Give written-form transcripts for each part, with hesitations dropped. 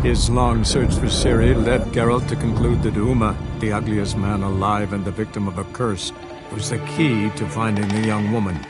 His long search for Ciri led Geralt to conclude that Uma, the ugliest man alive and the victim of a curse, was the key to finding the young woman.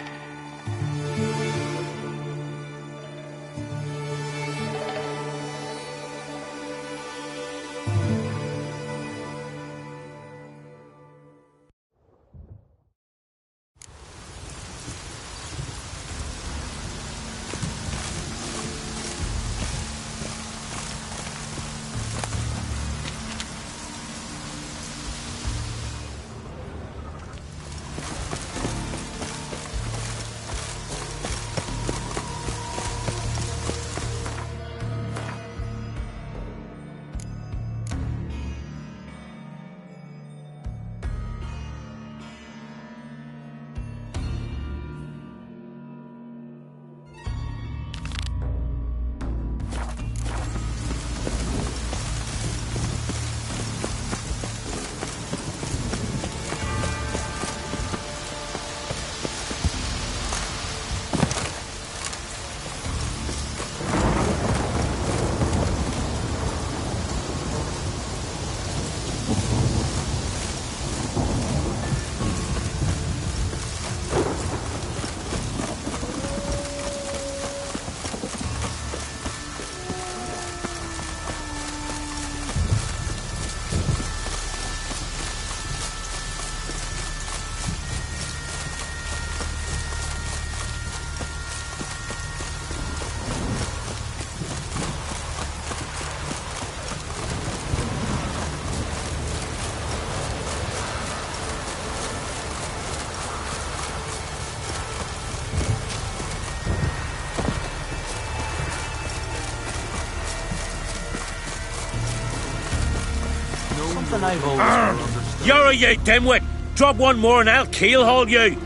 You're a ye dimwit! Drop one more and I'll keelhaul you!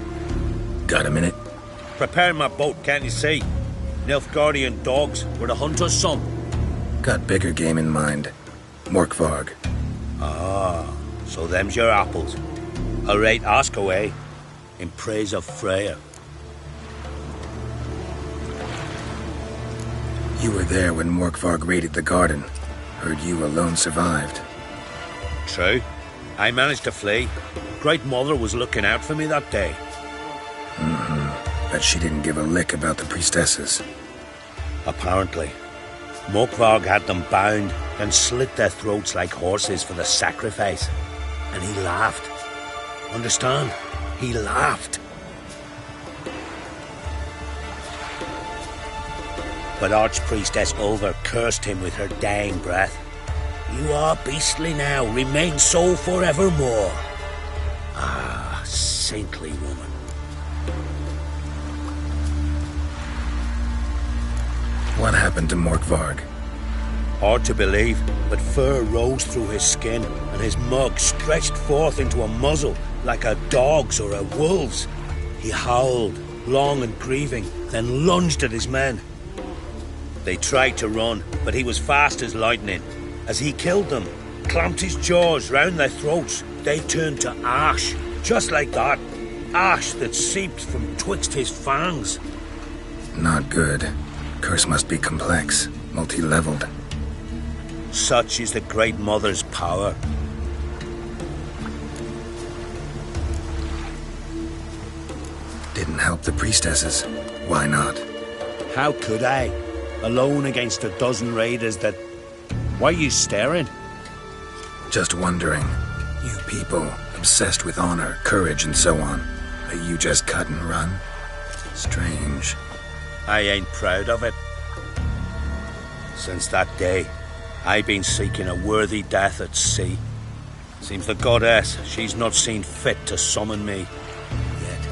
Got a minute? Preparing my boat, can't you see? Nilfgaardian dogs were the hunter's son. Got bigger game in mind. Morkvarg. Ah, so them's your apples. All right, ask away. In praise of Freya. You were there when Morkvarg raided the garden. Heard you alone survived. True. I managed to flee. Great Mother was looking out for me that day. But she didn't give a lick about the priestesses. Apparently. Morkvarg had them bound and slit their throats like horses for the sacrifice. And he laughed. Understand? He laughed. But Archpriestess Ulver cursed him with her dying breath. You are beastly now, remain so forevermore. Ah, saintly woman. What happened to Morkvarg? Hard to believe, but fur rose through his skin, and his mug stretched forth into a muzzle like a dog's or a wolf's. He howled, long and grieving, then lunged at his men. They tried to run, but he was fast as lightning. As he killed them, clamped his jaws round their throats, they turned to ash, just like that. Ash that seeped from twixt his fangs. Not good. Curse must be complex, multi-leveled. Such is the Great Mother's power. Didn't help the priestesses. Why not? How could I? Alone against a dozen raiders that... Why are you staring? Just wondering. You people, obsessed with honor, courage, and so on. But you just cut and run? Strange. I ain't proud of it. Since that day, I've been seeking a worthy death at sea. Seems the goddess, she's not seen fit to summon me yet.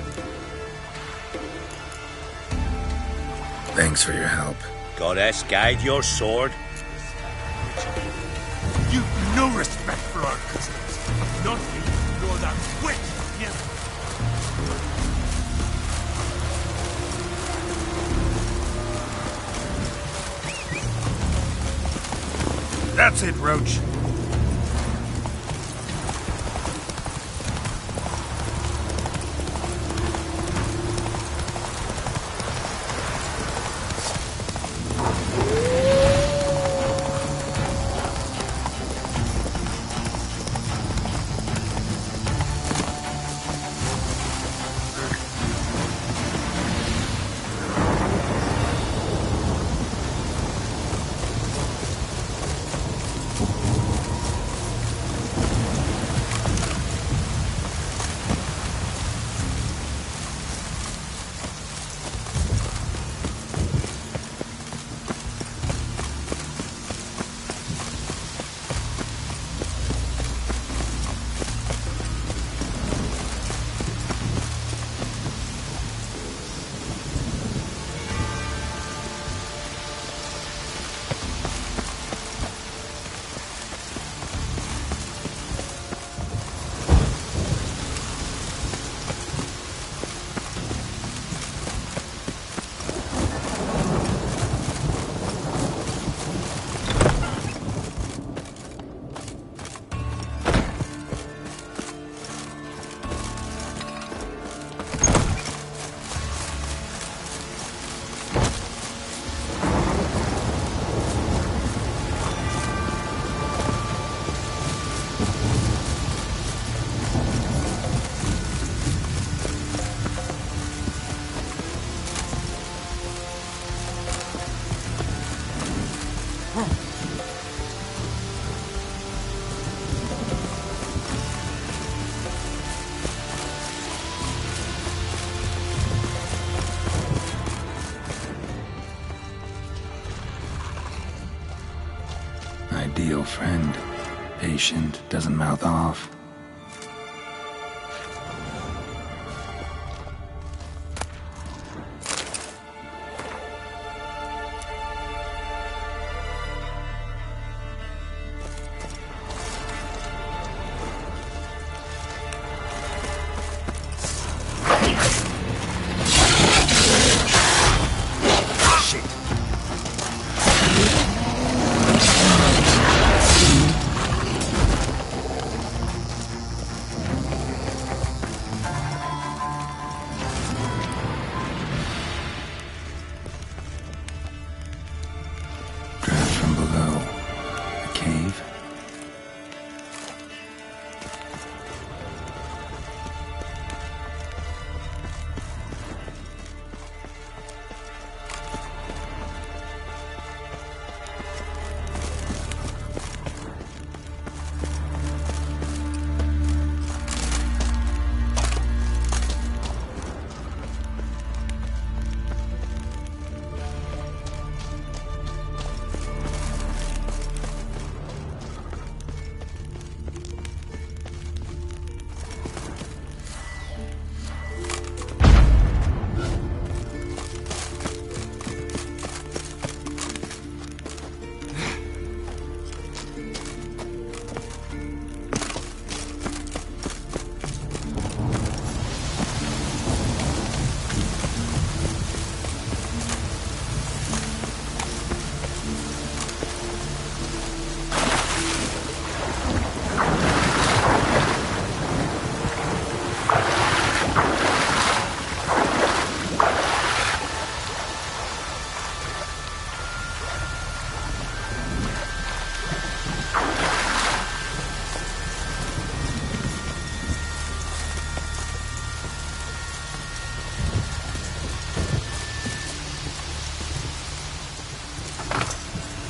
Thanks for your help. Goddess, guide your sword. You've no respect for our customs. Not me, nor that witch. Yes. That's it, Roach. Ideal friend. Patient, doesn't mouth off.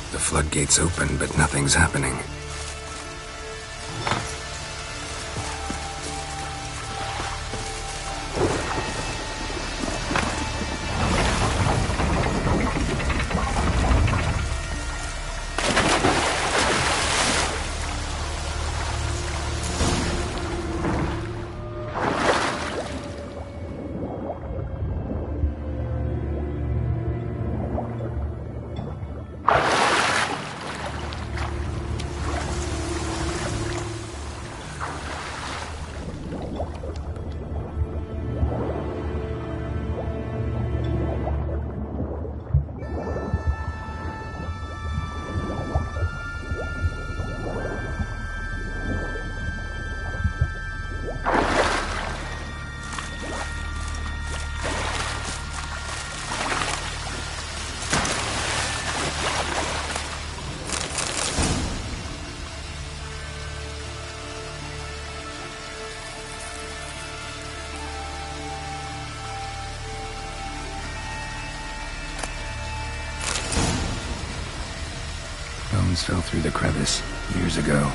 The floodgates open, but nothing's happening. Bones fell through the crevice years ago.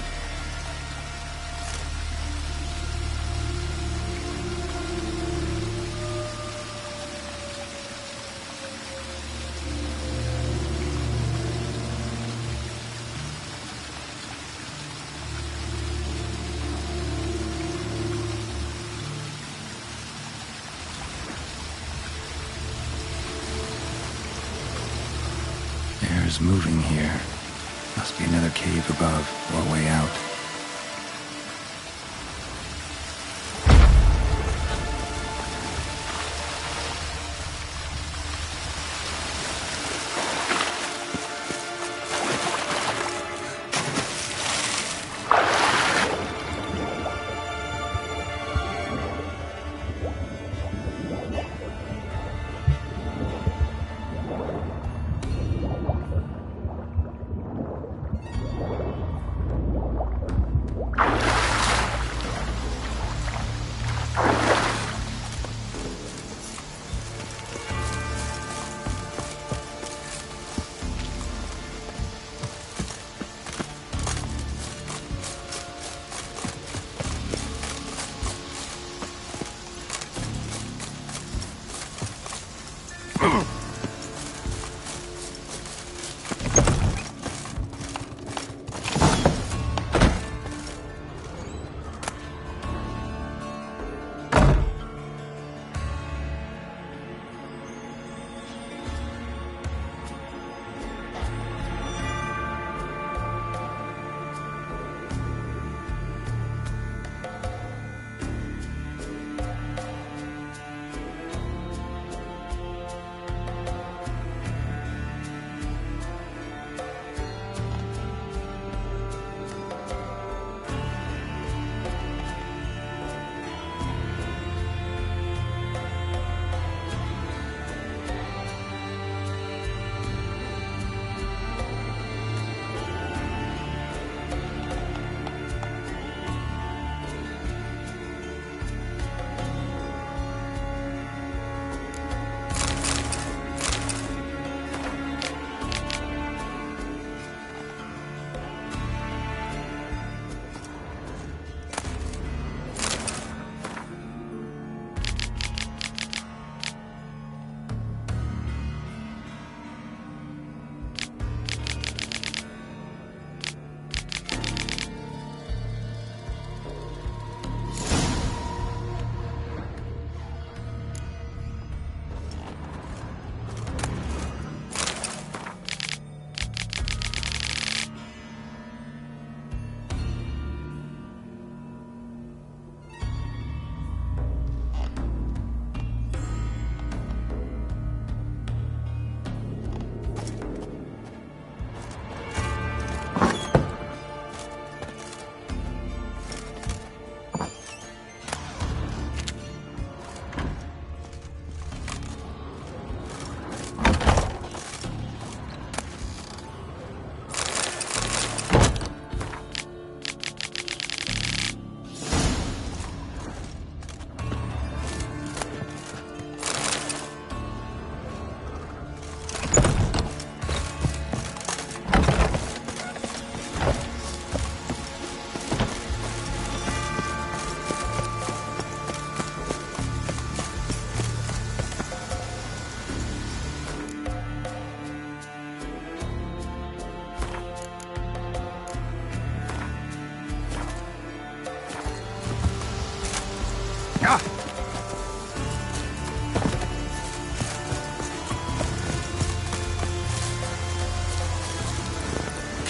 Air's moving here. Must be another cave above, or a way out.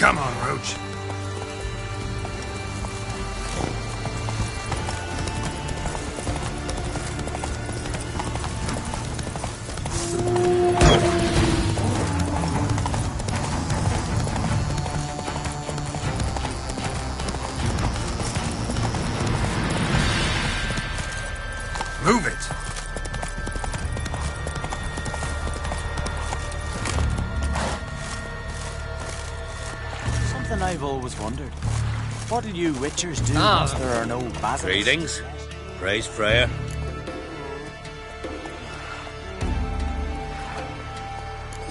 Come on, Roach. Move it! Something I've always wondered. What'll you witchers do once there are no basilisks? Greetings. Praise Freya.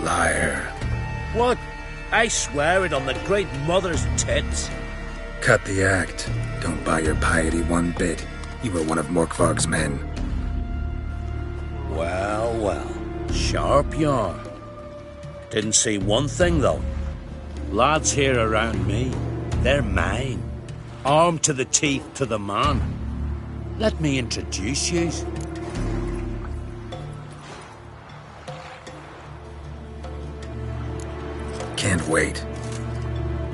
Liar. What? I swear it on the Great Mother's tits. Cut the act. Don't buy your piety one bit. You were one of Morkvarg's men. Well, well. Sharp yarn. Didn't see one thing, though. Lads here around me, they're mine. Armed to the teeth to the man. Let me introduce yous. Can't wait.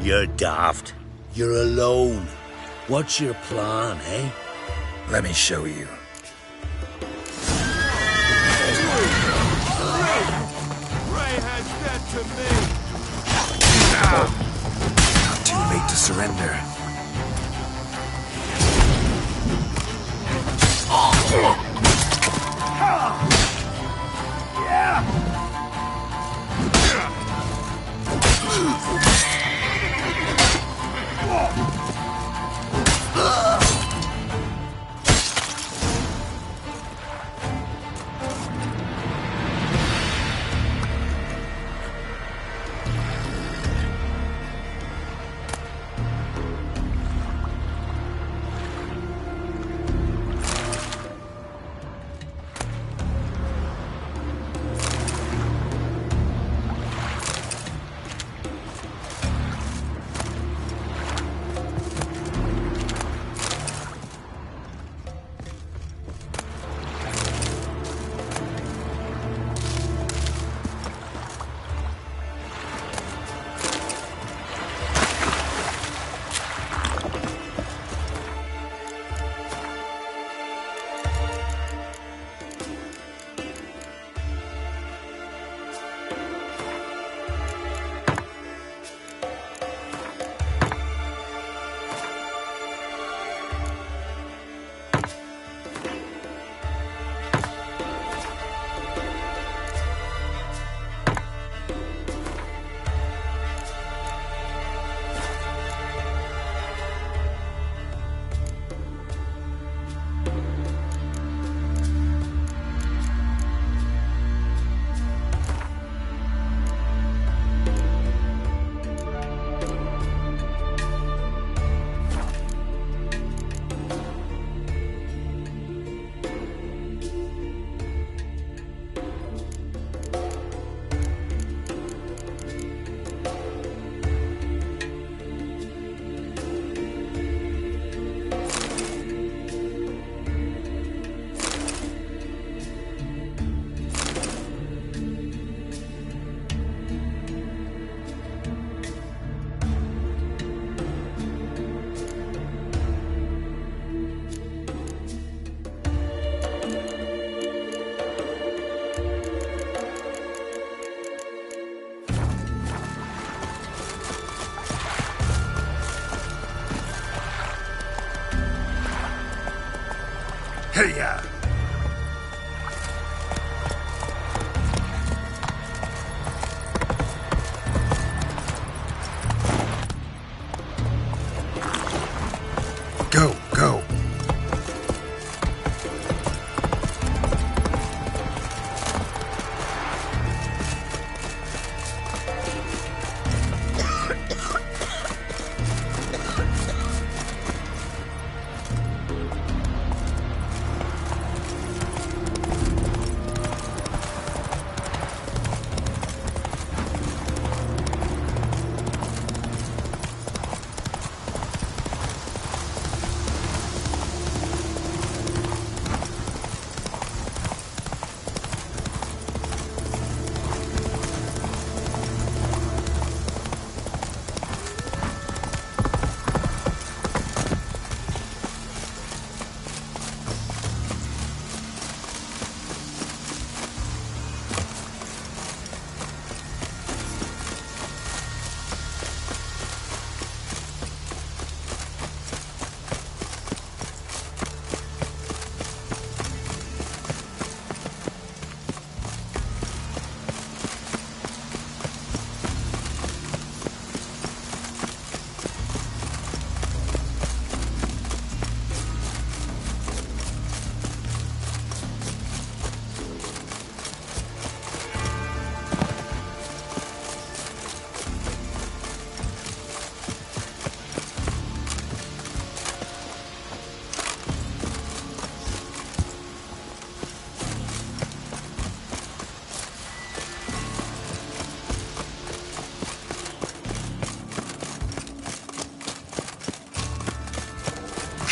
You're daft. You're alone. What's your plan, eh? Let me show you. Ray has that to me. Not too late to surrender. Hey-ya! Go, go.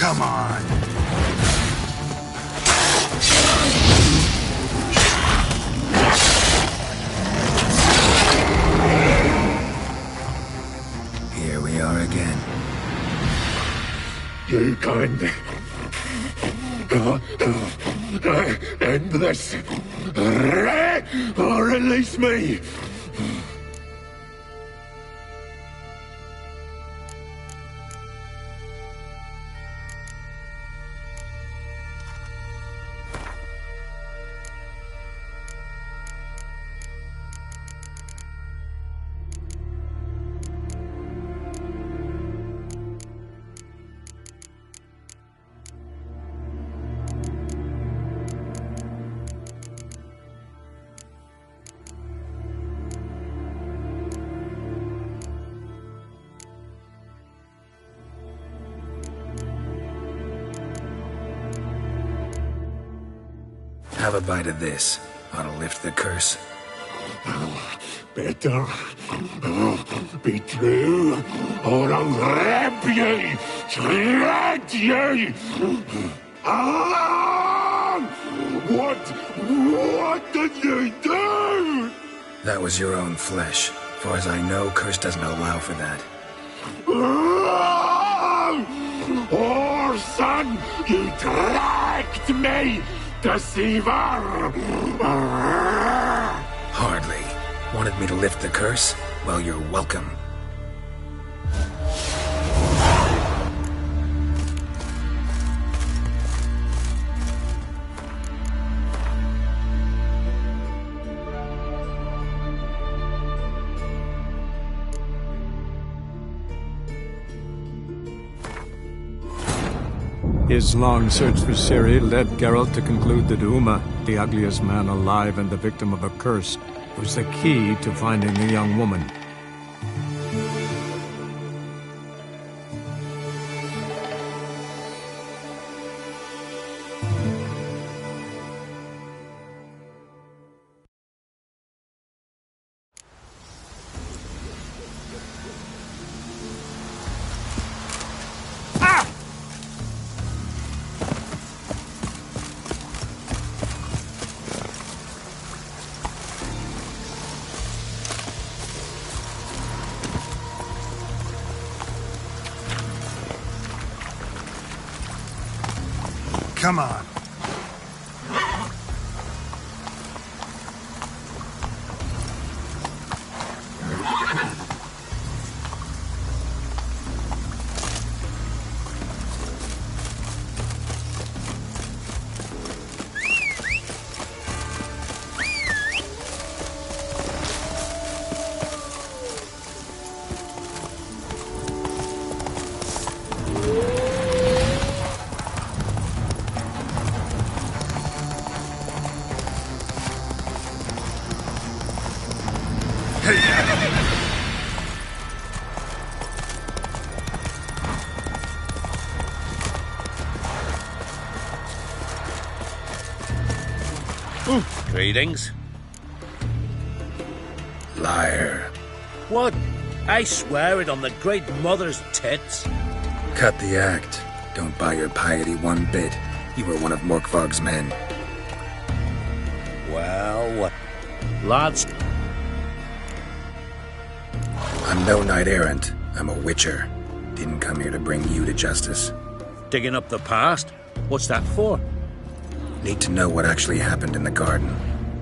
Come on! Here we are again. You can't end this, or release me. Have a bite of this. Ought to lift the curse. Better be true, or I'll grab you, shred you. Ah! What did you do? That was your own flesh. Far as I know, curse doesn't allow for that. Orson, you tracked me, deceiver! Hardly. Wanted me to lift the curse? Well, you're welcome. His long search for Ciri led Geralt to conclude that Uma, the ugliest man alive and the victim of a curse, was the key to finding the young woman. Come on. Greetings. Liar. What? I swear it on the Great Mother's tits. Cut the act. Don't buy your piety one bit. You were one of Morkvarg's men. Well, what? Lads, I'm no knight-errant. I'm a witcher. Didn't come here to bring you to justice. digging up the past? What's that for? Need to know what actually happened in the garden.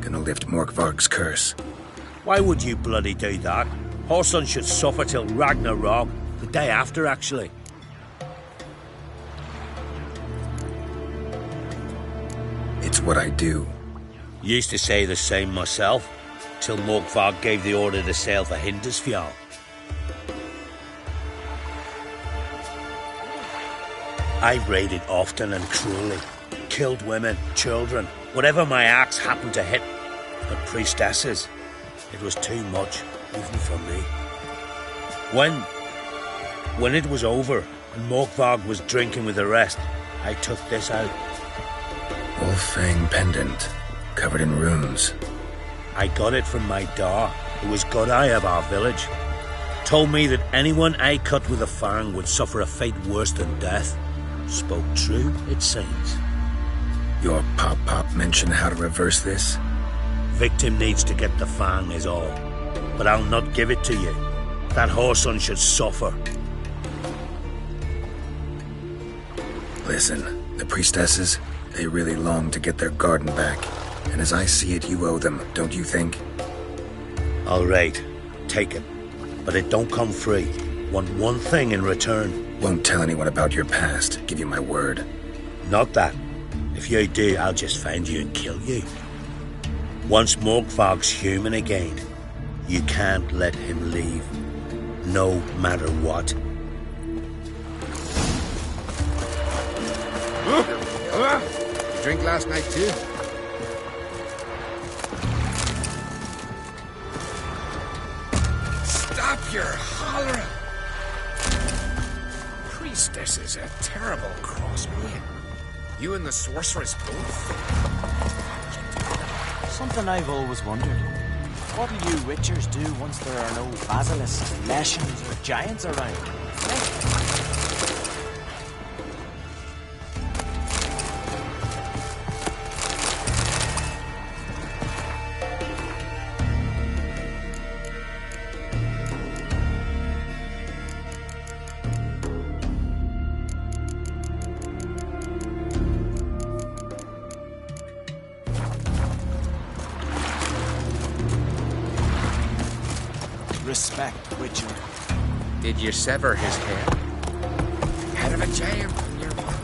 Gonna lift Morkvarg's curse. Why would you bloody do that? Horson should suffer till Ragnarok. The day after, actually. It's what I do. Used to say the same myself, till Morkvarg gave the order to sail for Hindisfjall. I've raided often and cruelly. Killed women, children, whatever my axe happened to hit. But priestesses, it was too much, even for me. When it was over, and Morkvarg was drinking with the rest, I took this out. Wolf-fang pendant, covered in runes. I got it from my da, who was Godai of our village. Told me that anyone I cut with a fang would suffer a fate worse than death. Spoke true, it seems. Your Pop mentioned how to reverse this? Victim needs to get the fang is all. But I'll not give it to you. That whoreson should suffer. Listen, the priestesses, they really long to get their garden back. And as I see it, you owe them, don't you think? All right, take it. But it don't come free. Want one thing in return. Won't tell anyone about your past, give you my word. Not that. If you do, I'll just find you and kill you. Once Morgthog's human again, you can't let him leave. No matter what. You drink last night too? Stop your hollering! Priestess is a terrible crossbreed. You and the sorceress both? Something I've always wondered. What do you witchers do once there are no basilisks, leshens, or giants around? Respect, Witcher. Did you sever his head? Head of a giant from your mouth.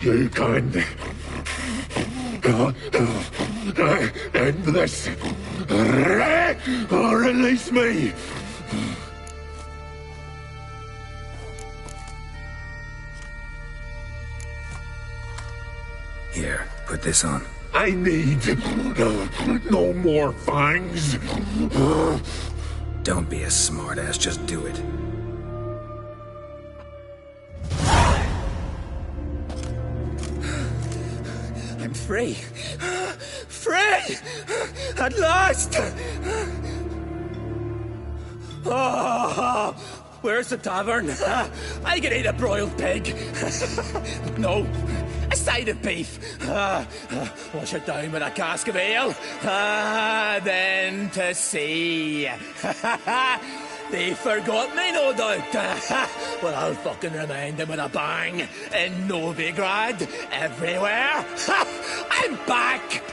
You can end this, or release me. Here, put this on. I need no more fangs. Don't be a smartass, just do it. I'm free. Free! At last! Oh, where's the tavern? I can eat a broiled pig. No, a side of beef. Wash it down with a cask of ale. Then to sea. They forgot me, no doubt. Well, I'll fucking remind them with a bang. In Novigrad, everywhere. I'm back!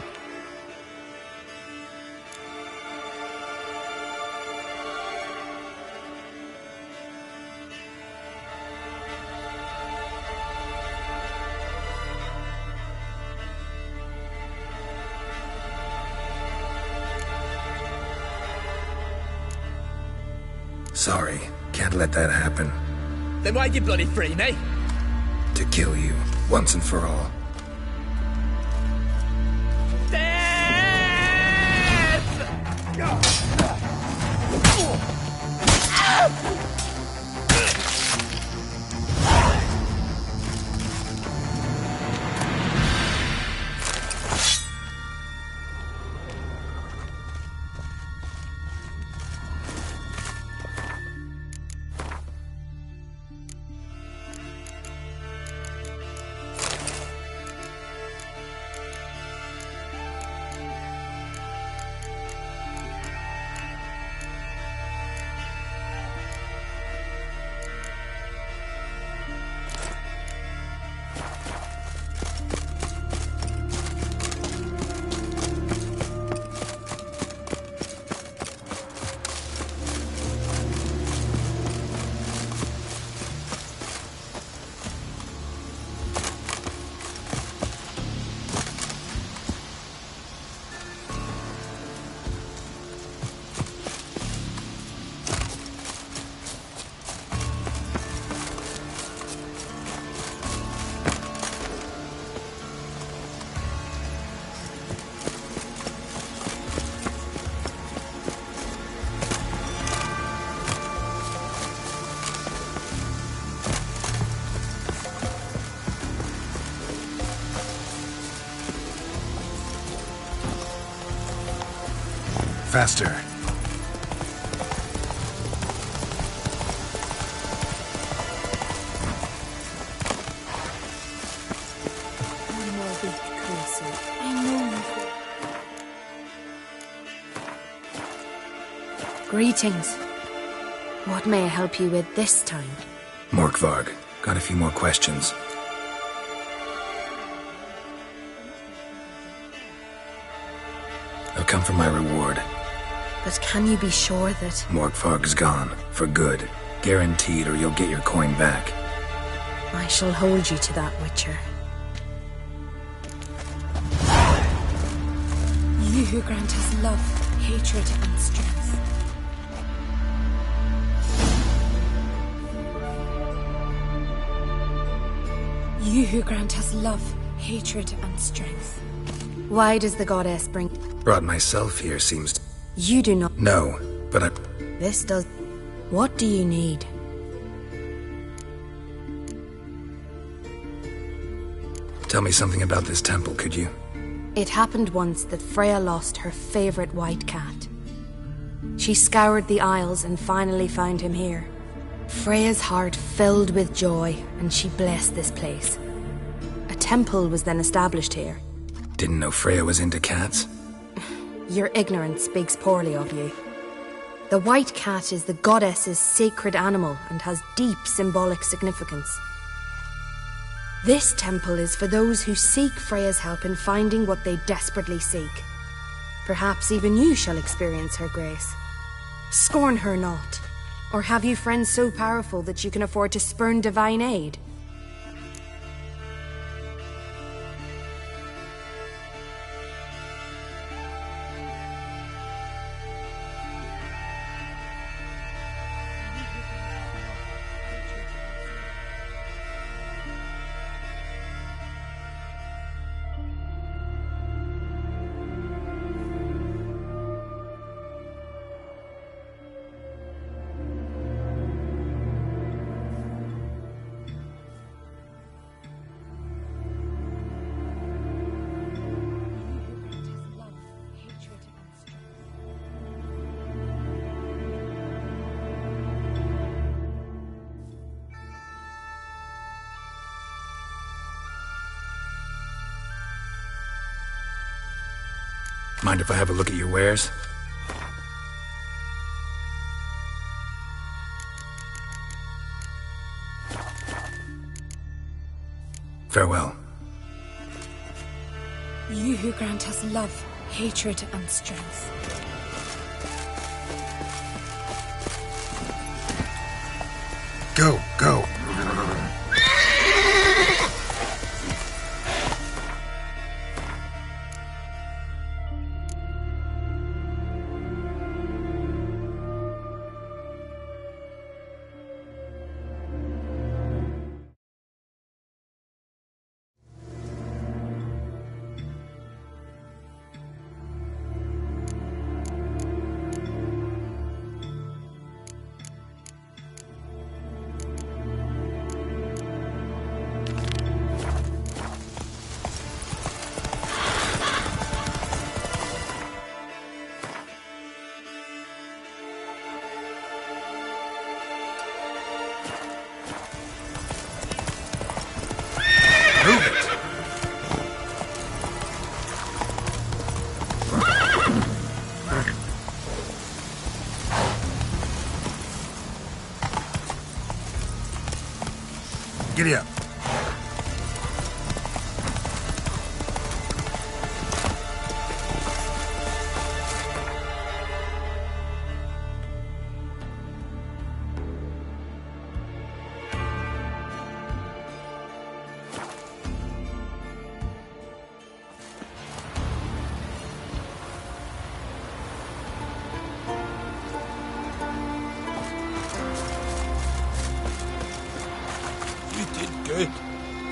Sorry, can't let that happen. Then why'd you bloody free me? To kill you, once and for all. Death! Faster. One more week closer. I know you. Greetings. What may I help you with this time? Morkvarg. Got a few more questions. They'll come for my reward. But can you be sure that... Morkvarg's gone. For good. Guaranteed, or you'll get your coin back. I shall hold you to that, Witcher. You who grant us love, hatred, and strength. You who grant us love, hatred, and strength. Why does the goddess bring... Brought myself here seems... You do not... No, but I... This does... What do you need? Tell me something about this temple, could you? It happened once that Freya lost her favorite white cat. She scoured the Isles and finally found him here. Freya's heart filled with joy, and she blessed this place. A temple was then established here. Didn't know Freya was into cats? Your ignorance speaks poorly of you. The white cat is the goddess's sacred animal and has deep symbolic significance. This temple is for those who seek Freya's help in finding what they desperately seek. Perhaps even you shall experience her grace. Scorn her not. Or have you friends so powerful that you can afford to spurn divine aid? Mind if I have a look at your wares? Farewell. You who grant us love, hatred, and strength. Go, go. Giddy up.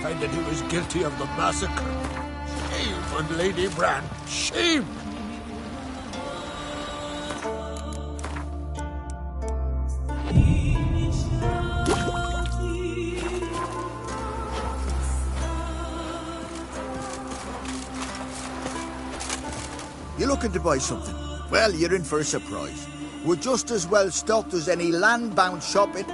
Finding he was guilty of the massacre. Shame on Lady Bran. Shame! You looking to buy something? Well, you're in for a surprise. We're just as well stocked as any land-bound shop in...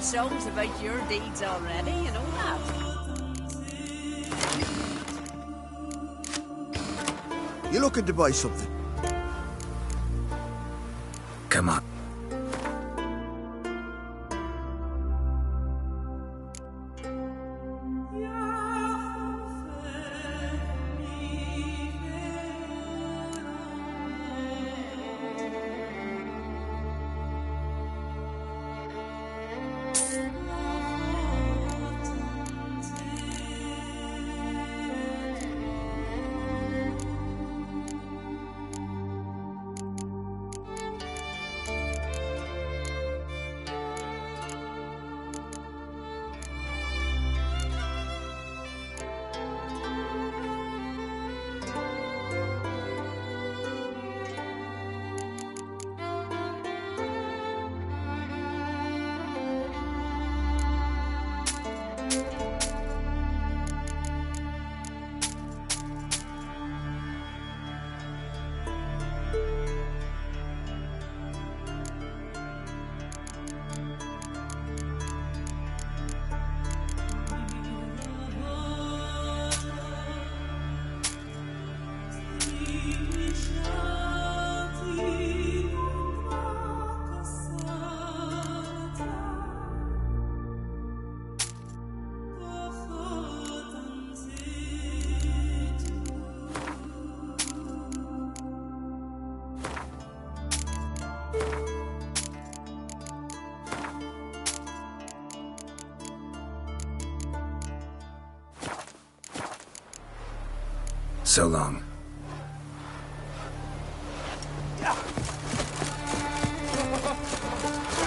Songs about your deeds already, you know that. You looking to buy something? Come on. So long.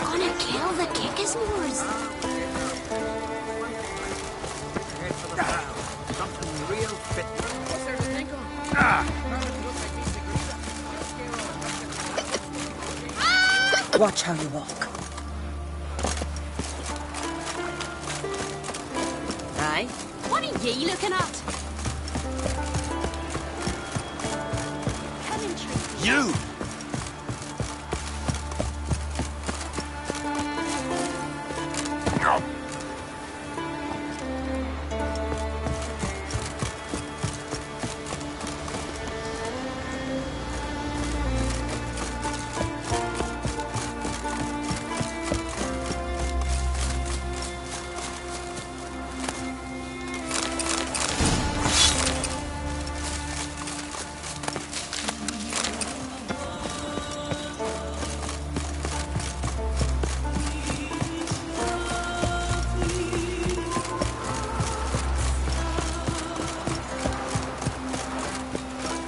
Gonna kill the Kickismores. Something real fit. What's there to think of? Watch how you walk. Aye. What are ye looking at? Come in, Tree. You!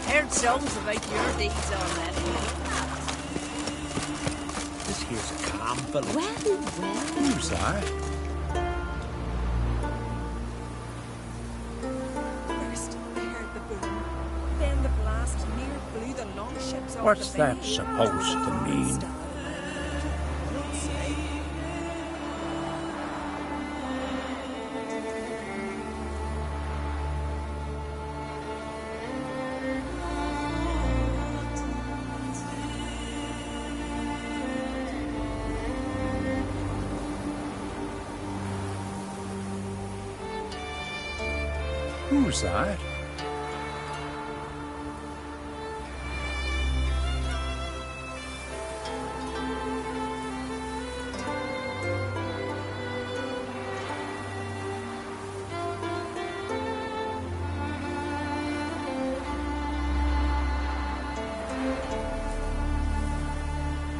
Heard songs about your deeds already. This here's a calm village. Well. Who's that? First, I heard the boom. Then the blast near blew the longships off What's the that bay. supposed to mean? Who's that?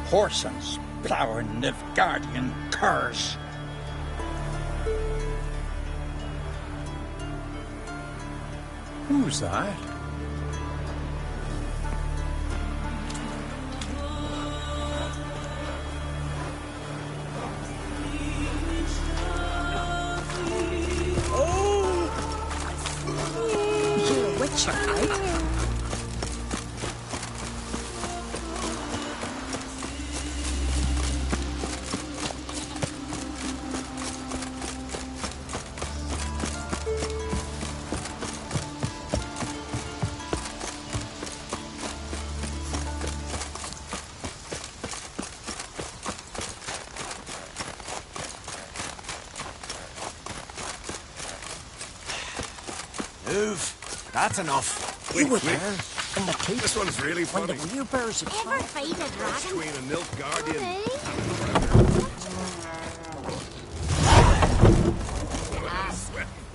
Horsens, plowing Nilfgaardian curs. Who's that? You're a witcher, right? Move. That's enough. You were there. In the keep. This one's really When the funny. wheelbarrows had Ever fight a dragon? Queen and Nilfgaardian.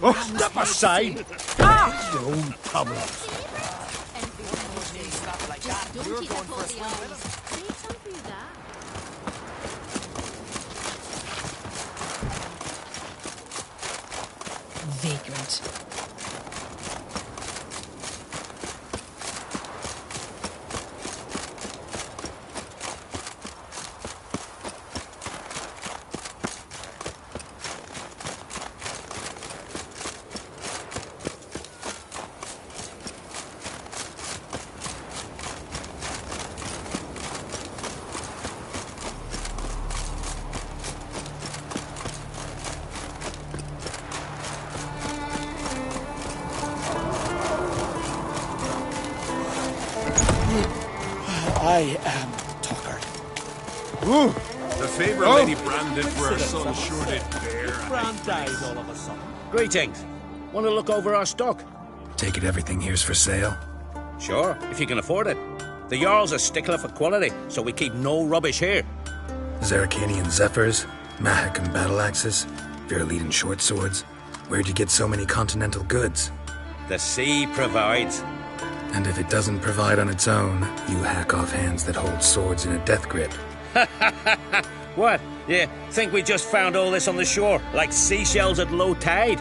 Oh, step aside! Your own problem. Don't eat up all the eyes. Say something to that. Vagrant. I am Tucker. Ooh, the favour Lady Bran did for her son sure did bear. Bran died all of a sudden. Greetings. Want to look over our stock? Take it everything here's for sale? Sure, if you can afford it. The Jarl's a stickler for quality, so we keep no rubbish here. Zaracanian zephyrs, Mahak and battle axes, Viralite and short swords. Where'd you get so many continental goods? The sea provides. And if it doesn't provide on its own, you hack off hands that hold swords in a death grip. What? You think we just found all this on the shore, like seashells at low tide?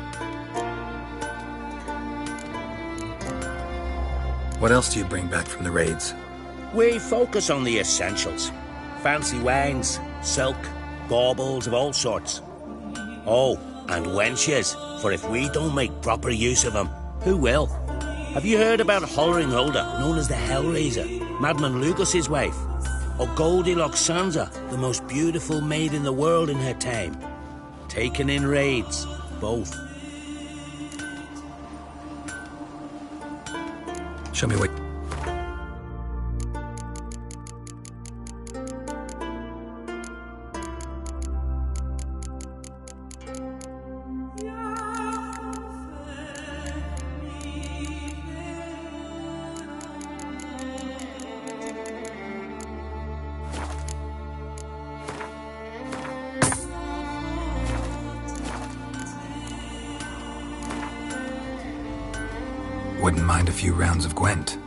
What else do you bring back from the raids? We focus on the essentials. Fancy wines, silk, baubles of all sorts. Oh, and wenches, for if we don't make proper use of them, who will? Have you heard about Holringhilda, known as the Hellraiser, Madman Lucas's wife? Or Goldilocks Sansa, the most beautiful maid in the world in her time? Taken in raids, both. Show me what... Wouldn't mind a few rounds of Gwent.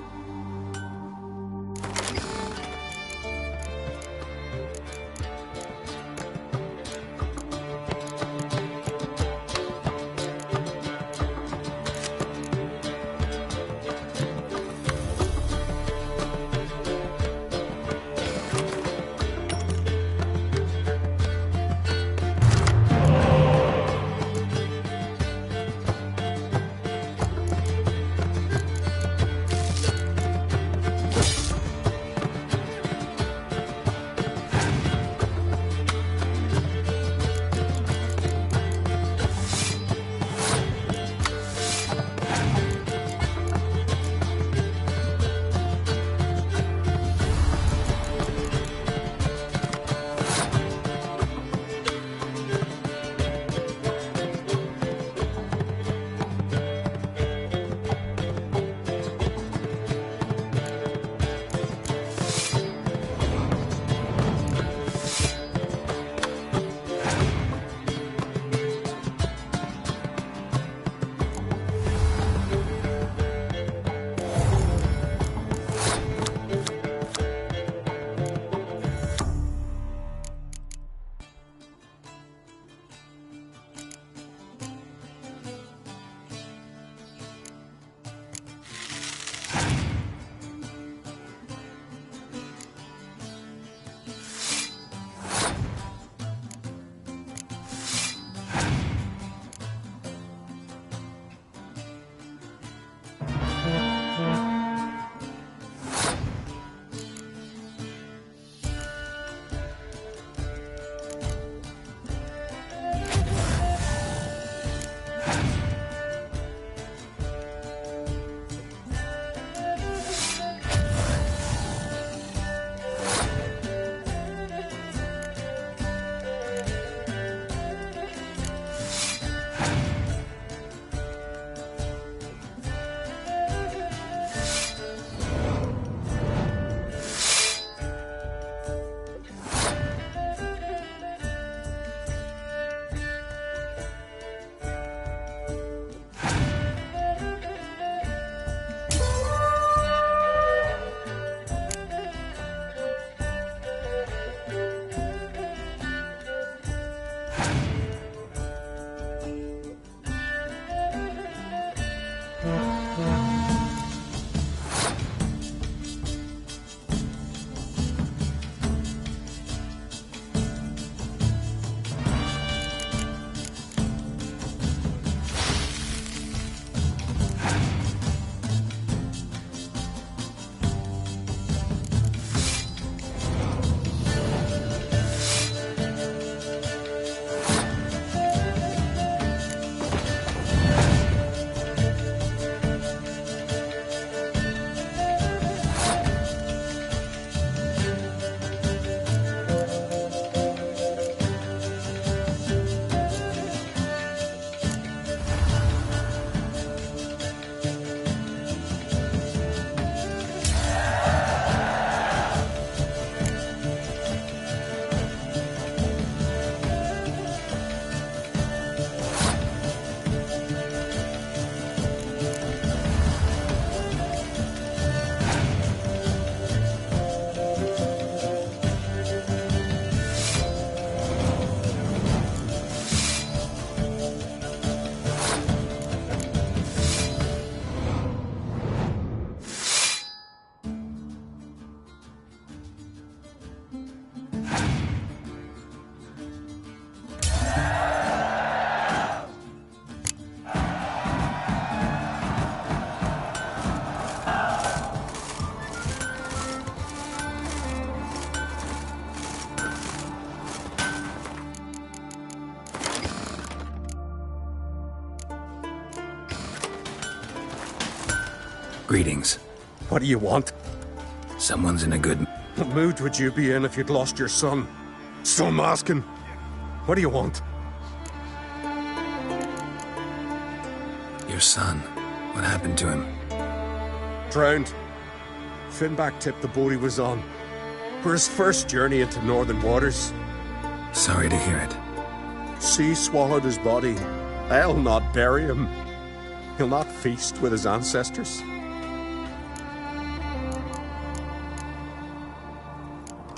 Greetings. What do you want? Someone's in a good... What mood would you be in if you'd lost your son? Still masking. What do you want? Your son. What happened to him? Drowned. Finback tipped the boat he was on. For his first journey into northern waters. Sorry to hear it. Sea swallowed his body. I'll not bury him. He'll not feast with his ancestors.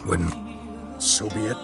Wouldn't. So be it.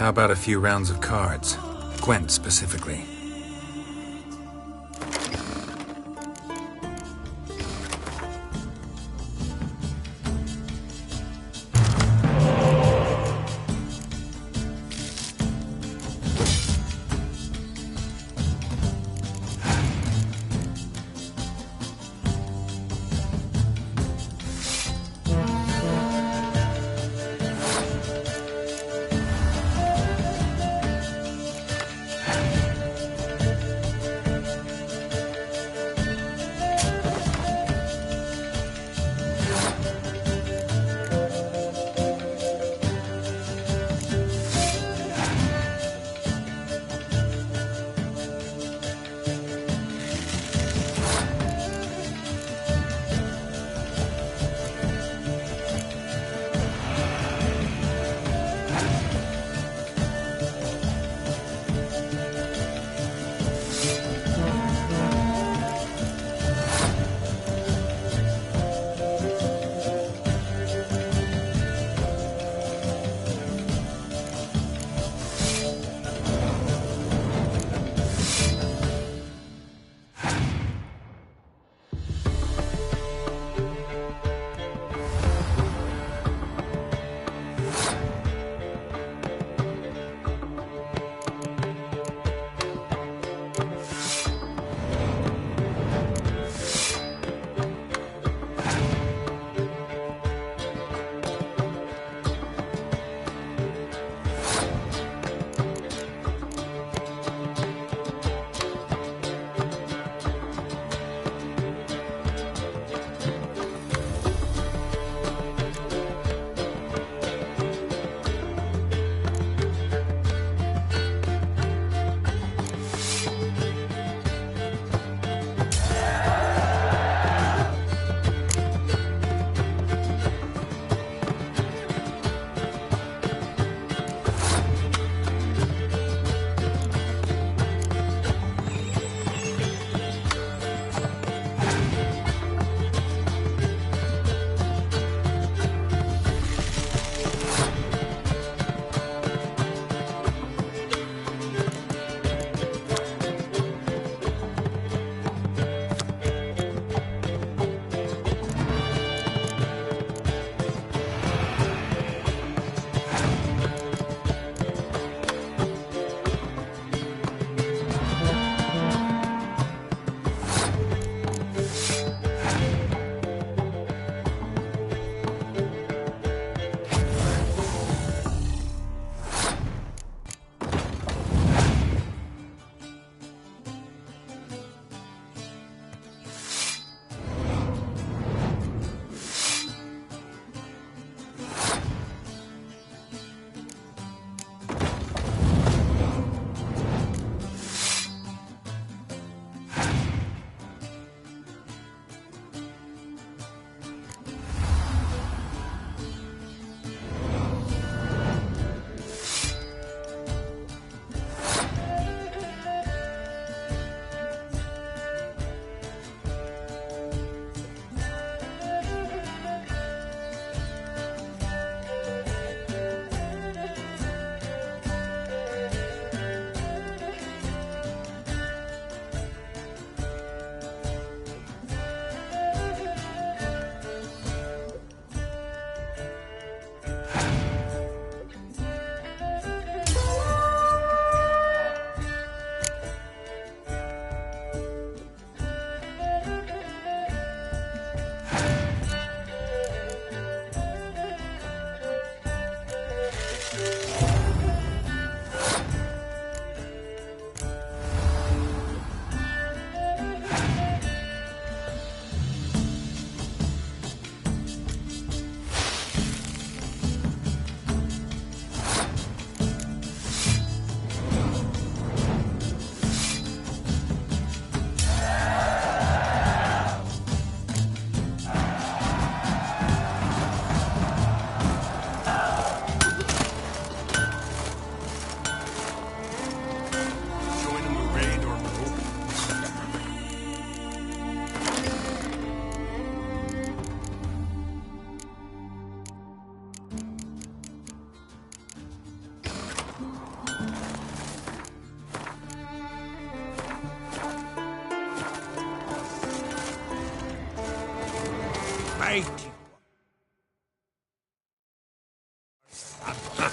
How about a few rounds of cards? Gwent specifically.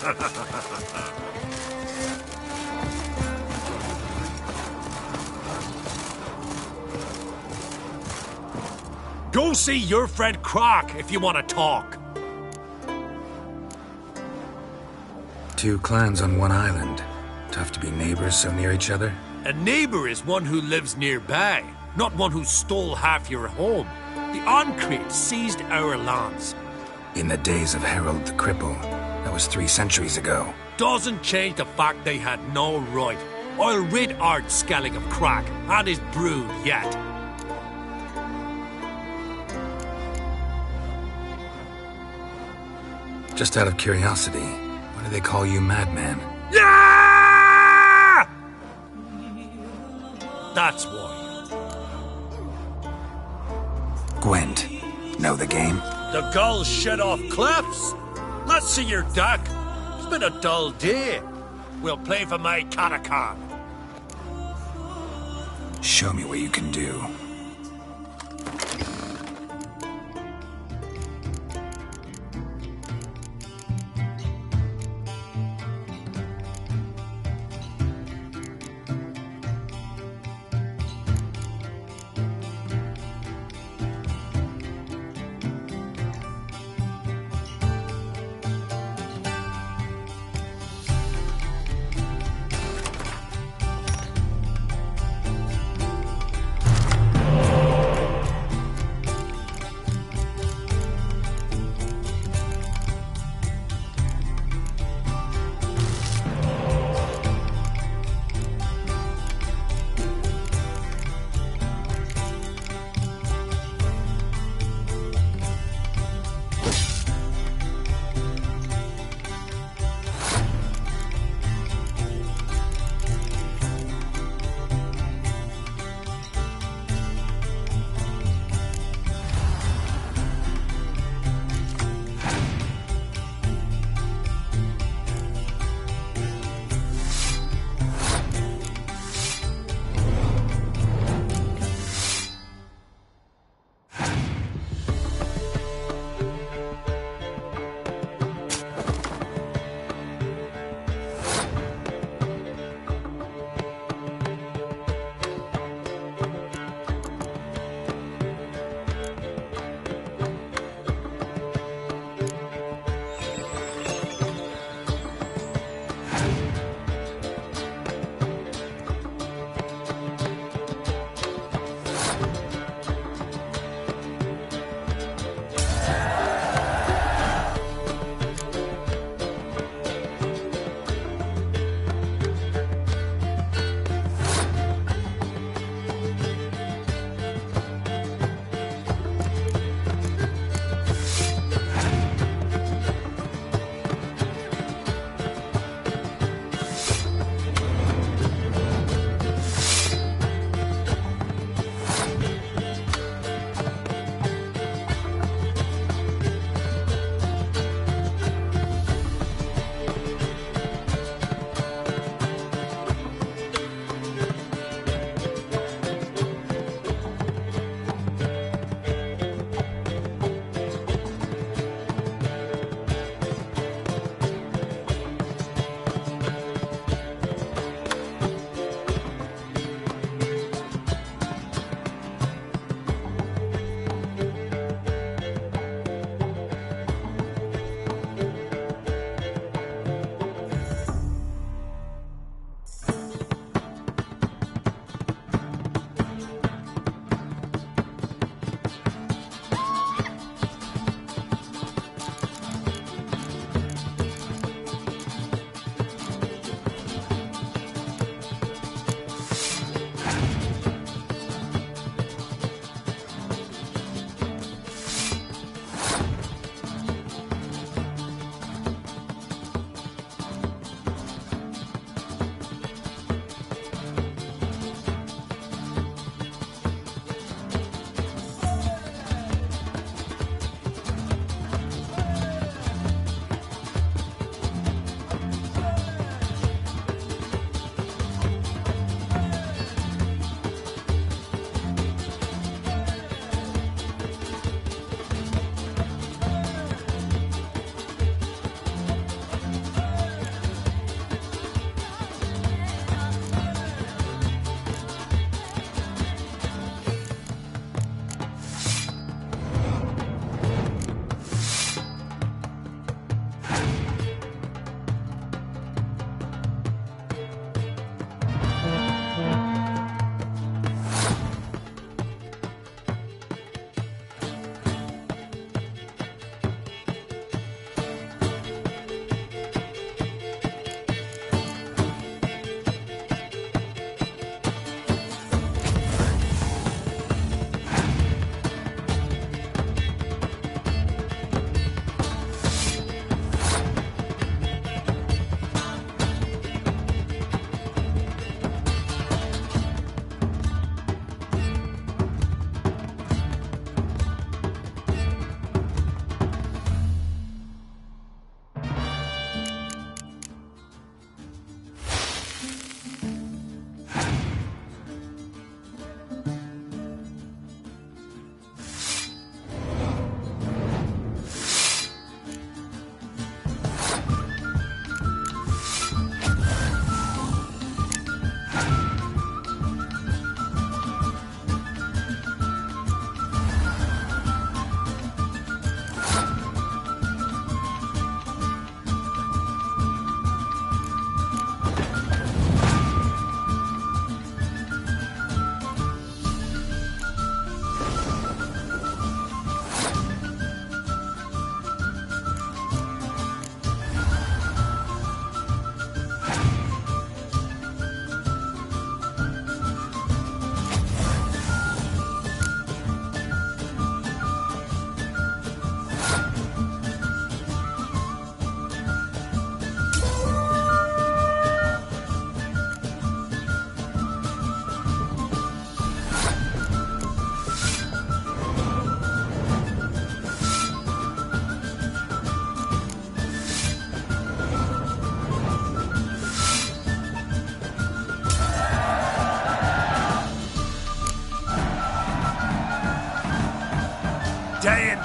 Go see your friend Croc if you want to talk. Two clans on one island. Tough to be neighbors so near each other. A neighbor is one who lives nearby, not one who stole half your home. The Ancrete seized our lands. In the days of Harold the Cripple. That was 3 centuries ago. Doesn't change the fact they had no right. I'll rid Art Skellig of Crack and his brood yet. Just out of curiosity, why do they call you Madman? Yeah! That's why. Gwent. Know the game? The gulls shed off cliffs. Let's see your deck. It's been a dull day. We'll play for my Catacan. Show me what you can do.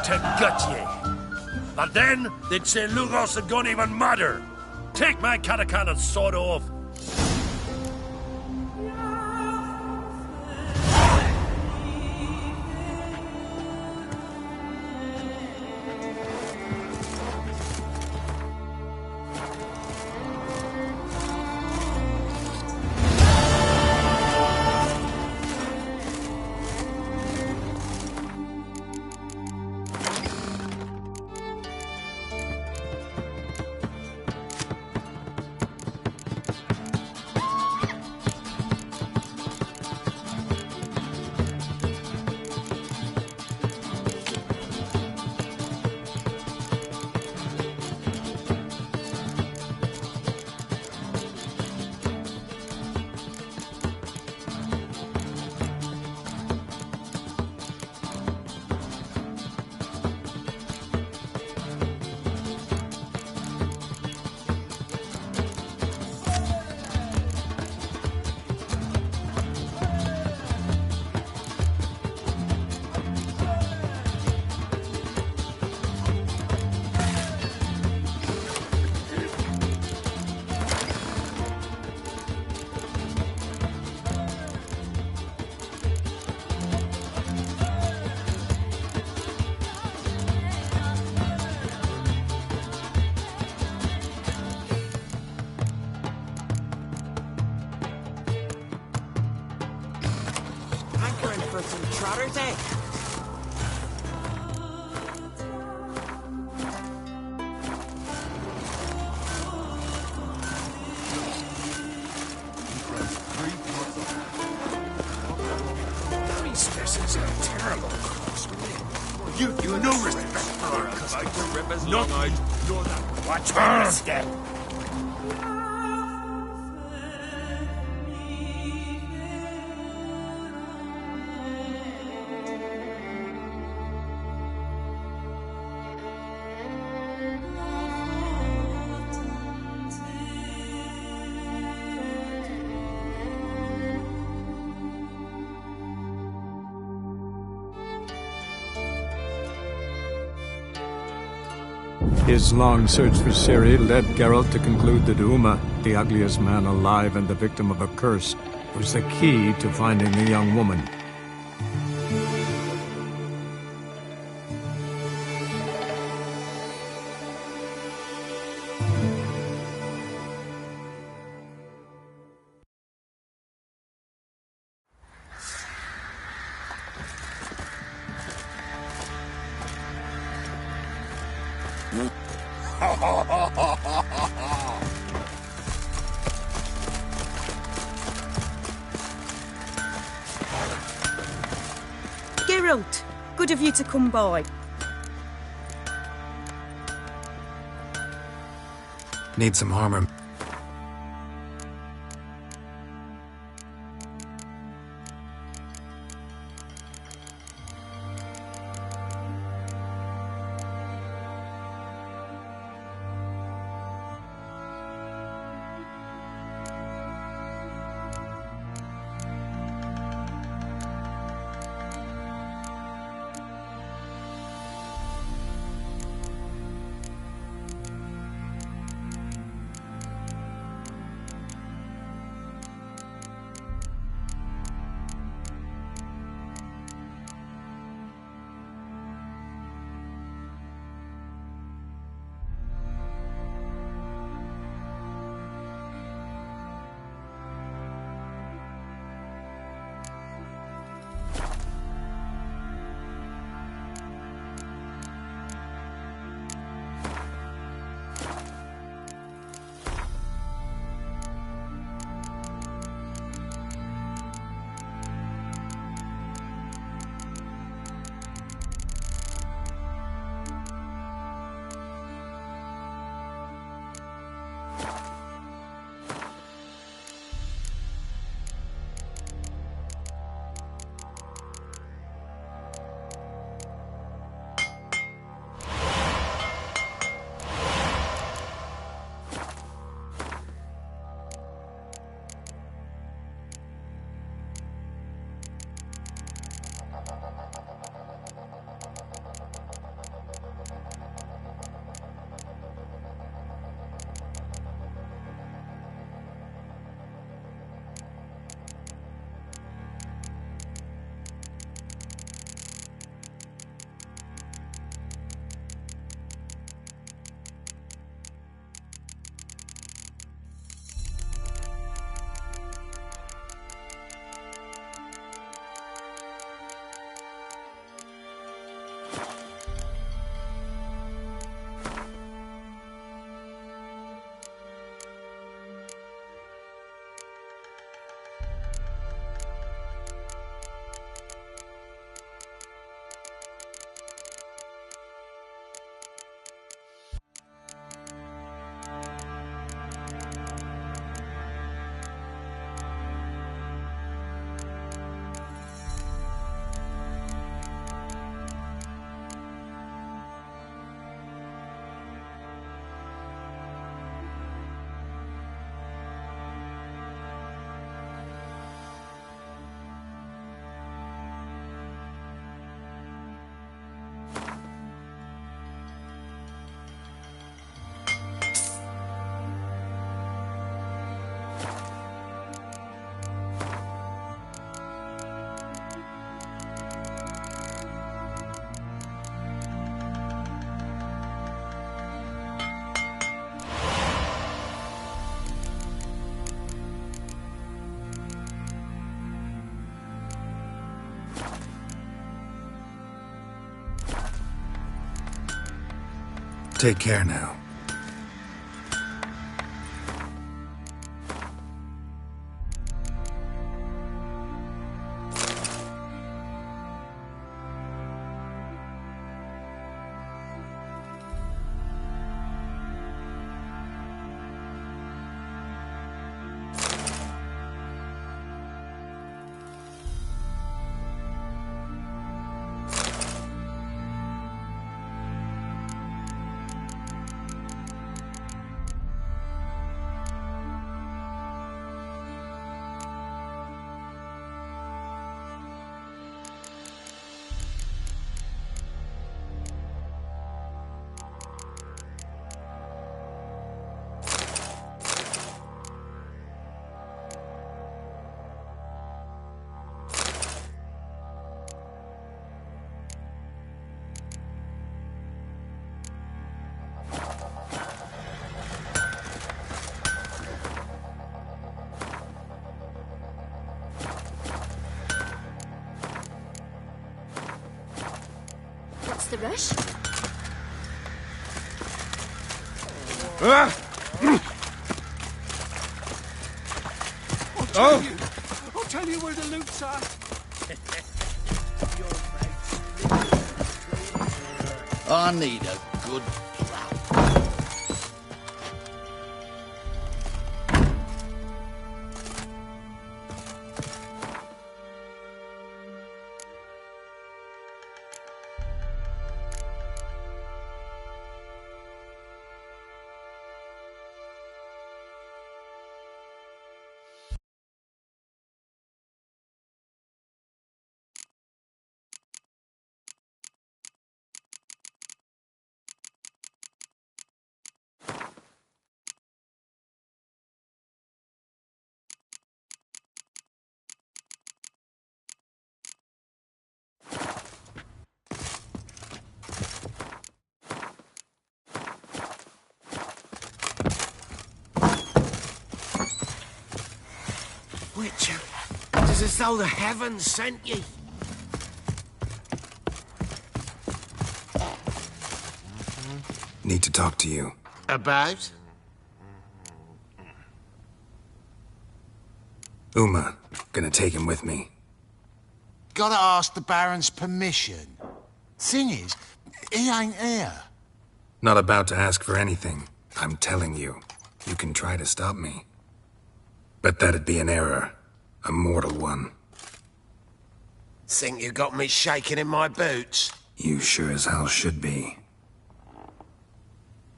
to gut ye. But then, they'd say Lugos had gone even madder. Take my Catacan and sword off. Some trotters, eh? This is a terrible cross. You no respect for our custom. Nothing. Watch where you step. His long search for Ciri led Geralt to conclude that Uma, the ugliest man alive and the victim of a curse, was the key to finding the young woman. Geralt, good of you to come by. Need some armor. Take care now. The rush? I'll tell you where the loot's at. I need a good plow. Witcher, it is as though the heavens sent ye. Need to talk to you. About? Uma. Gonna take him with me. Gotta ask the Baron's permission. Thing is, he ain't here. Not about to ask for anything. I'm telling you. You can try to stop me. But that'd be an error. A mortal one. Think you got me shaking in my boots? You sure as hell should be.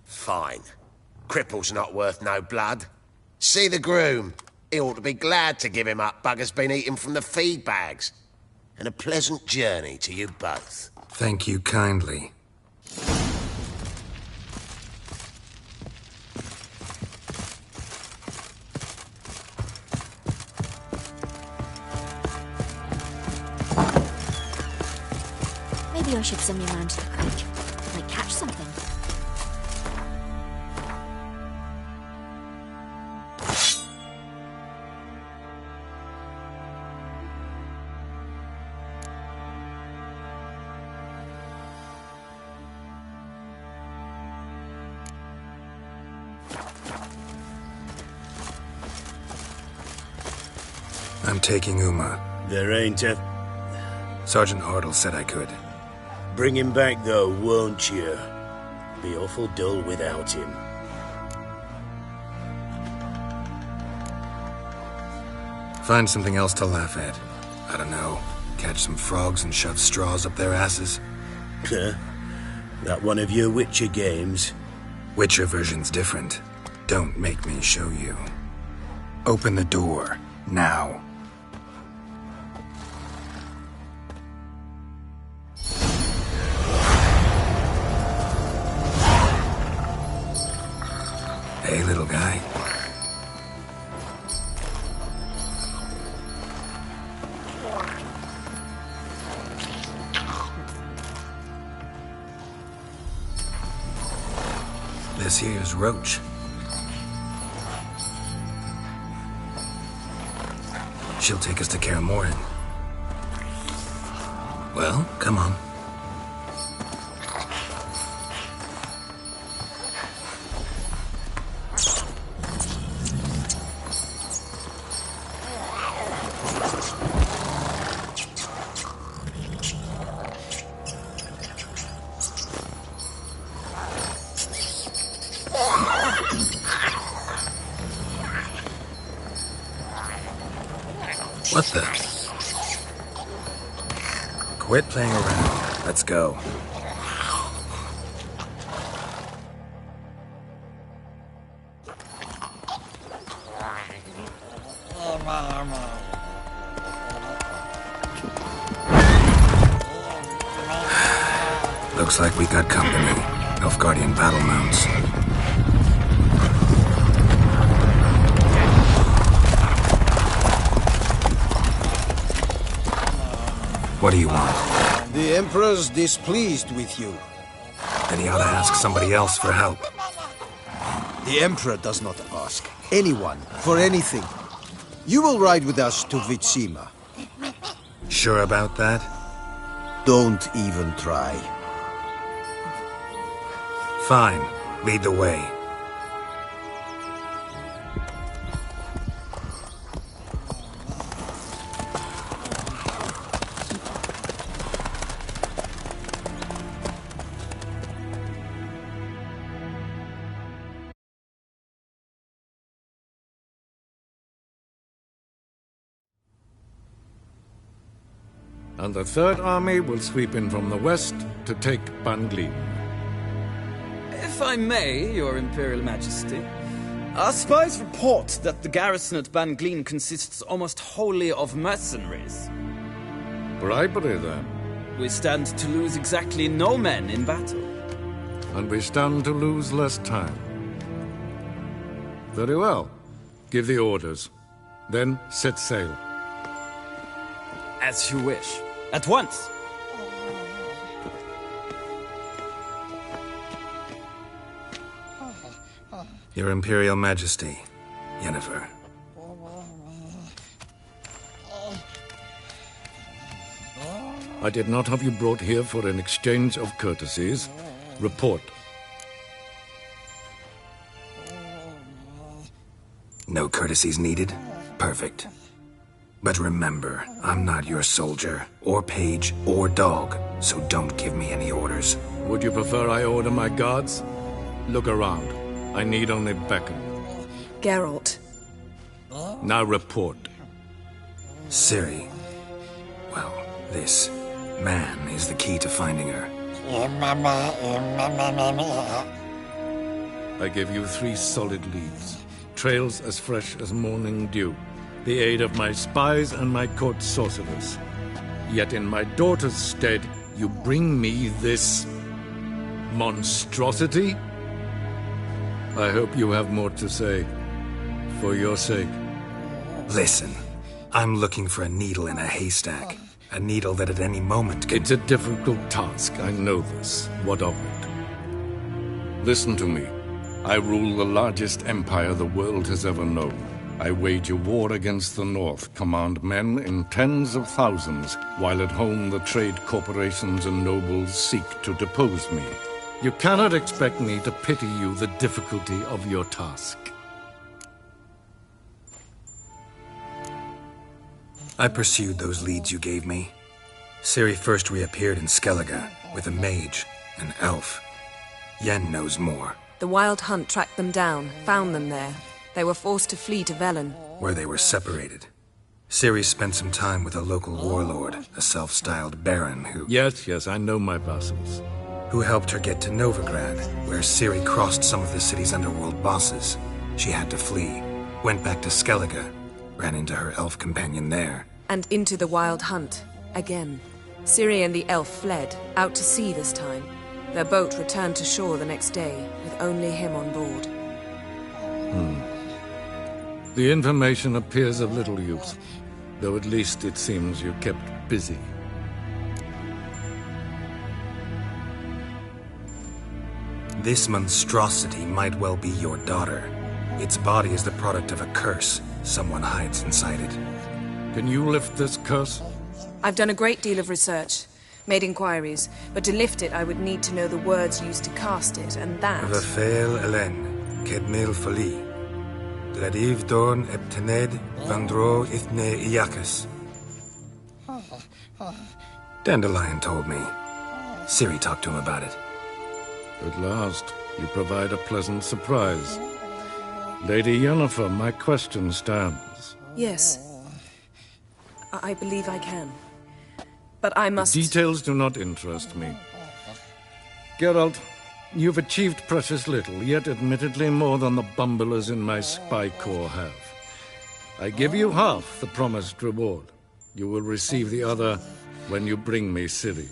Fine. Cripple's not worth no blood. See the groom. He ought to be glad to give him up. Bugger's been eating from the feed bags. And a pleasant journey to you both. Thank you kindly. Maybe I should send me man to the creek. Might catch something. I'm taking Uma. There ain't a... Sergeant Hartle said I could. Bring him back, though, won't you? Be awful dull without him. Find something else to laugh at. I don't know. Catch some frogs and shove straws up their asses. That one of your Witcher games? Witcher version's different. Don't make me show you. Open the door. Now. Hey, little guy. This here's Roach. She'll take us to Kaer Morhen. Well, come on. What the? Quit playing around. Let's go. Looks like we got company. Nilfgaardian battle mounts. What do you want? The Emperor's displeased with you. Then he ought to ask somebody else for help. The Emperor does not ask anyone for anything. You will ride with us to Vitsima. Sure about that? Don't even try. Fine. Lead the way. And the Third Army will sweep in from the west to take Ban-Glin. If I may, Your Imperial Majesty, our spies report that the garrison at Ban-Glin consists almost wholly of mercenaries. Bribery, then. We stand to lose exactly no men in battle. And we stand to lose less time. Very well. Give the orders. Then set sail. As you wish. At once! Your Imperial Majesty, Yennefer. I did not have you brought here for an exchange of courtesies. Report. No courtesies needed? Perfect. But remember, I'm not your soldier, or page, or dog, so don't give me any orders. Would you prefer I order my guards? Look around. I need only beckon. Geralt. Now report. Ciri. Well, this man is the key to finding her. I give you 3 solid leads. Trails as fresh as morning dew. The aid of my spies and my court sorcerers. Yet in my daughter's stead, you bring me this monstrosity? I hope you have more to say. For your sake. Listen, I'm looking for a needle in a haystack. A needle that at any moment could... It's a difficult task, I know this. What of it? Listen to me. I rule the largest empire the world has ever known. I wage a war against the North, command men in tens of thousands, while at home the trade corporations and nobles seek to depose me. You cannot expect me to pity you the difficulty of your task. I pursued those leads you gave me. Ciri first reappeared in Skellige with a mage, an elf. Yen knows more. The Wild Hunt tracked them down, found them there. They were forced to flee to Velen, where they were separated. Ciri spent some time with a local warlord, a self-styled baron who... Yes, I know my vassals. Who helped her get to Novigrad, where Ciri crossed some of the city's underworld bosses. She had to flee, went back to Skellige, ran into her elf companion there. And into the Wild Hunt, again. Ciri and the elf fled, out to sea this time. Their boat returned to shore the next day, with only him on board. The information appears of little use, though at least it seems you kept busy. This monstrosity might well be your daughter. Its body is the product of a curse. Someone hides inside it. Can you lift this curse? I've done a great deal of research, made inquiries, but to lift it I would need to know the words used to cast it, and that... Vafael Elen, Kedmil Fali. Gladiv Dorn Eptened Vandro Ithne Iacus. Dandelion told me. Ciri talked to him about it. At last, you provide a pleasant surprise. Lady Yennefer, my question stands. Yes. I believe I can. But I must... Details do not interest me. Geralt, you've achieved precious little, yet admittedly more than the bumblers in my spy corps have. I give you half the promised reward. You will receive the other when you bring me Ciri.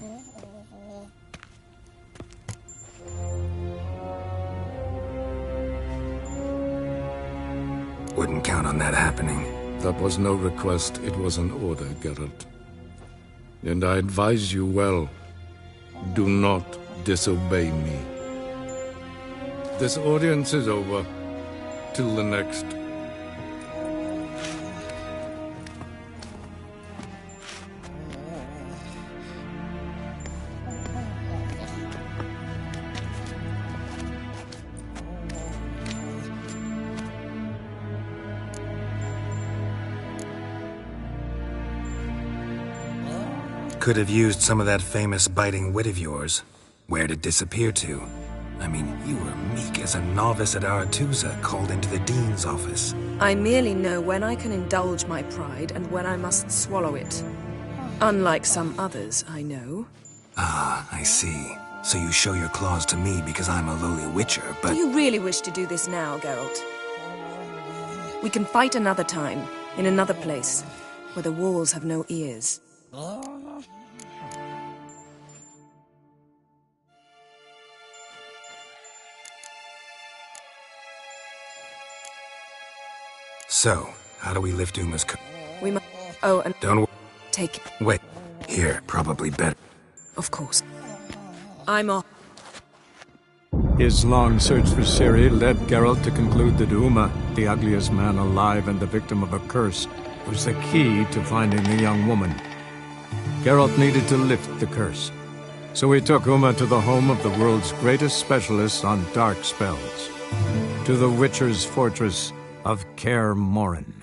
Wouldn't count on that happening. That was no request, it was an order, Geralt. And I advise you well, do not disobey me. This audience is over. Till the next. Could have used some of that famous biting wit of yours. Where'd it disappear to? I mean, you were meek as a novice at Aretuza, called into the Dean's office. I merely know when I can indulge my pride and when I must swallow it. Unlike some others, I know. Ah, I see. So you show your claws to me because I'm a lowly witcher, but... Do you really wish to do this now, Geralt? We can fight another time, in another place, where the walls have no ears. So, how do we lift Uma's We must... Oh, and... Don't... Take... Wait. Here, probably better. Of course. I'm off. His long search for Ciri led Geralt to conclude that Uma, the ugliest man alive and the victim of a curse, was the key to finding the young woman. Geralt needed to lift the curse, so he took Uma to the home of the world's greatest specialist on dark spells, to the Witcher's fortress of Kaer Morhen.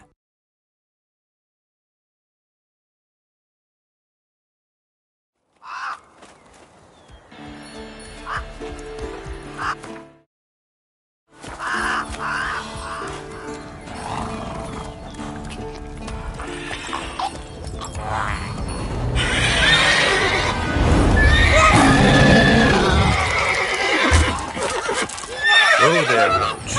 Go there, Roach.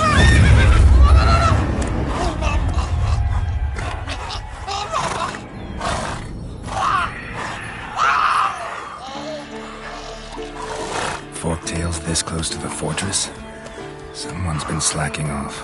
Forktails this close to the fortress? Someone's been slacking off.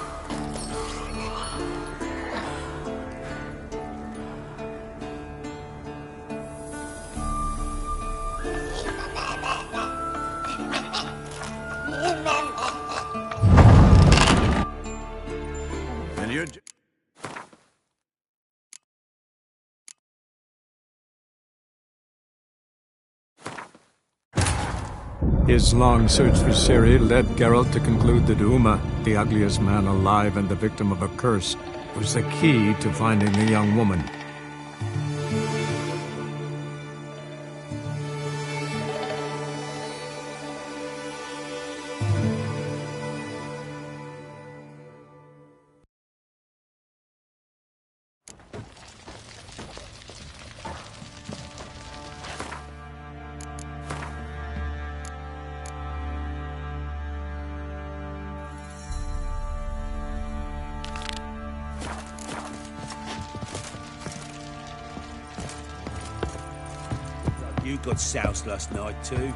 And you're... His long search for Ciri led Geralt to conclude that Uma, the ugliest man alive and the victim of a curse, was the key to finding the young woman. You got soused last night, too.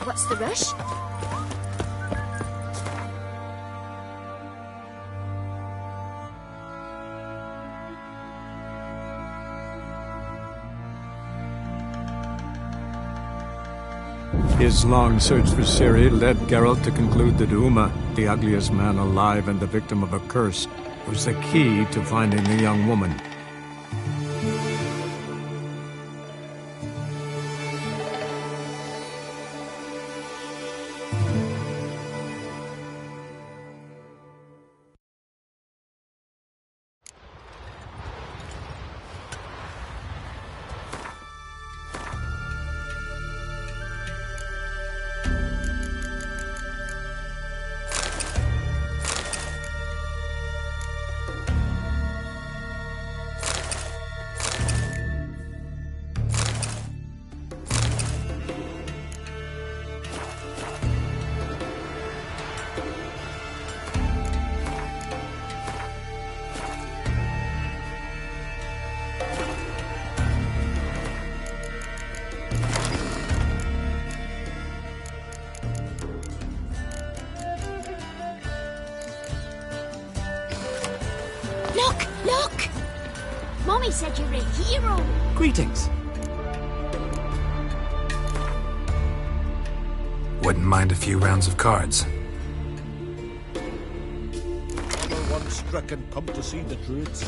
What's the rush? His long search for Ciri led Geralt to conclude that Uma, the ugliest man alive and the victim of a curse, was the key to finding the young woman. said you're a hero. Greetings. Wouldn't mind a few rounds of cards. Another one stricken come to see the druids.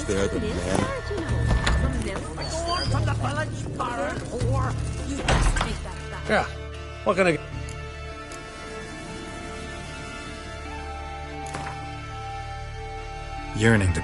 They're the men. From the village, Baron, or you best take that back. Yeah. What can I... Yearning to...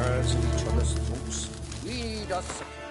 fingers in each other's throats. We does